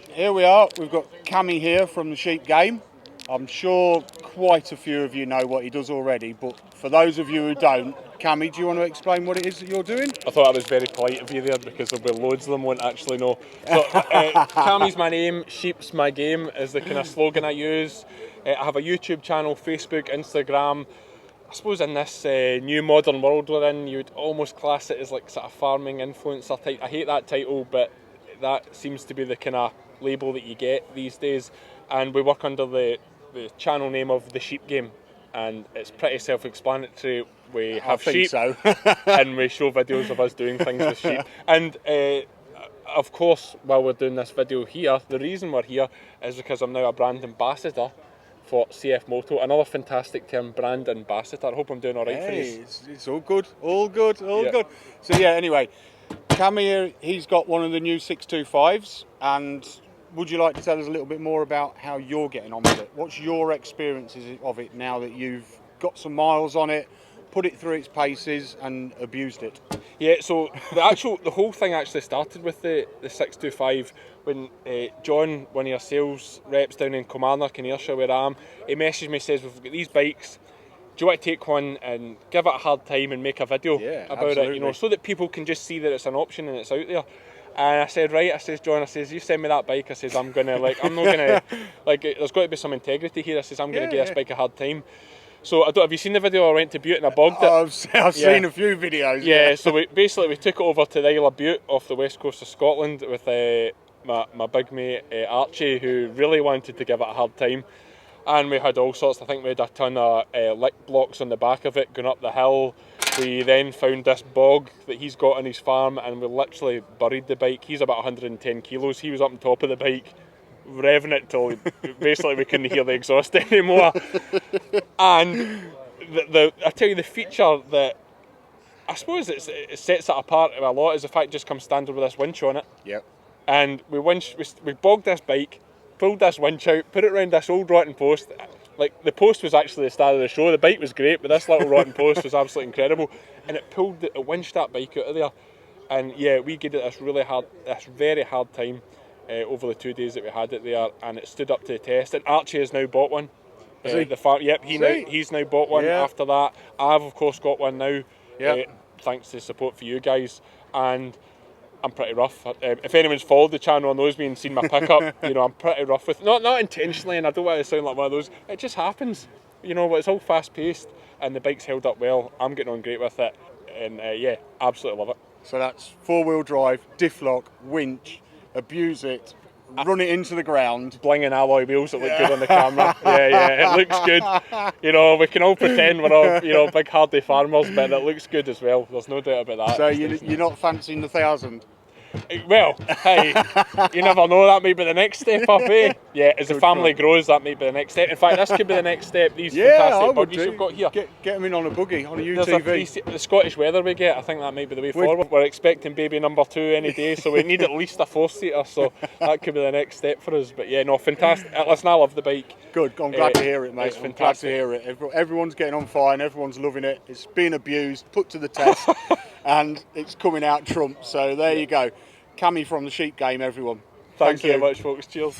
Here we are, we've got Cammy here from the sheep game. I'm sure quite a few of you know what he does already, but for those of you who don't, Cammy, do you want to explain what it is that you're doing? I thought I was very polite of you there because there'll be loads of them won't actually know. So, Cammy's my name, sheep's my game is the kind of slogan I use. I have a YouTube channel, Facebook, Instagram. I suppose in this new modern world we're in, you'd almost class it as like sort of farming influencer type. I hate that title, but that seems to be the kind of label that you get these days. And we work under the channel name of The Sheep Game, and it's pretty self-explanatory. We have sheep, so. and we show videos of us doing things with sheep. And of course, while we're doing this video here, the reason we're here is because I'm now a brand ambassador for CFMOTO, another fantastic term, brand ambassador. I hope I'm doing all right for you. It's all good, all good. So yeah, anyway, Cammy here, he's got one of the new 625s, and would you like to tell us a little bit more about how you're getting on with it? What's your experiences of it now that you've got some miles on it, put it through its paces and abused it? Yeah, so the whole thing actually started with the 625 when John, one of your sales reps down in Kilmarnock in Ayrshire where I am, he messaged me, says, we've got these bikes, do you want to take one and give it a hard time and make a video about absolutely. it, you know, so that people can just see that it's an option and it's out there. And I said, right, I says, John, I says, you send me that bike, I says, I'm not gonna, there's got to be some integrity here, I says, I'm gonna give this bike a hard time. So have you seen the video? I went to Bute and I bogged it. I've seen a few videos. Yeah, so we took it over to the Isle of Bute off the west coast of Scotland with my big mate Archie, who really wanted to give it a hard time. And we had all sorts, I think we had a tonne of lick blocks on the back of it going up the hill. We then found this bog that he's got on his farm and we literally buried the bike. He's about 110 kilos, he was up on top of the bike, revving it till basically we couldn't hear the exhaust anymore. And I tell you, the feature that I suppose it sets it apart a lot is the fact it just comes standard with this winch on it. Yep. And we bogged this bike, pulled this winch out, put it around this old rotten post. Like, the post was actually the star of the show. The bike was great, but this little rotten post was absolutely incredible. And it winched that bike out of there. And yeah, we gave it this very hard time over the 2 days that we had it there, and it stood up to the test. And Archie has now bought one. He's now bought one after that. I've of course got one now, thanks to support for you guys. And I'm pretty rough. If anyone's followed the channel and knows me and seen my pickup, you know, I'm pretty rough with, not intentionally, and I don't want to sound like one of those, it just happens. You know, it's all fast paced and the bike's held up well. I'm getting on great with it, and yeah, absolutely love it. So that's 4-wheel drive, diff lock, winch, abuse it, run it into the ground. Blinging alloy wheels that look good on the camera. Yeah, it looks good. You know, we can all pretend we're all, you know, big hardy farmers, but it looks good as well. There's no doubt about that. So you're not fancying the 1,000? Well, hey, you never know, that might be the next step up, eh? Yeah, as the family grows, that might be the next step. In fact, this could be the next step, these fantastic buggies you've got here. Get them in on a buggy, on a UTV. The Scottish weather we get, I think that might be the way forward. We're expecting baby number 2 any day, so we need at least a 4-seater, so that could be the next step for us. But yeah, no, fantastic. Listen, I love the bike. Good, I'm glad to hear it, mate. It's fantastic. I'm glad to hear it. Everyone's getting on fine, everyone's loving it. It's been abused, put to the test, and it's coming out trump. So there you go. Cammy from the sheep game, everyone. Thanks very much, folks. Cheers.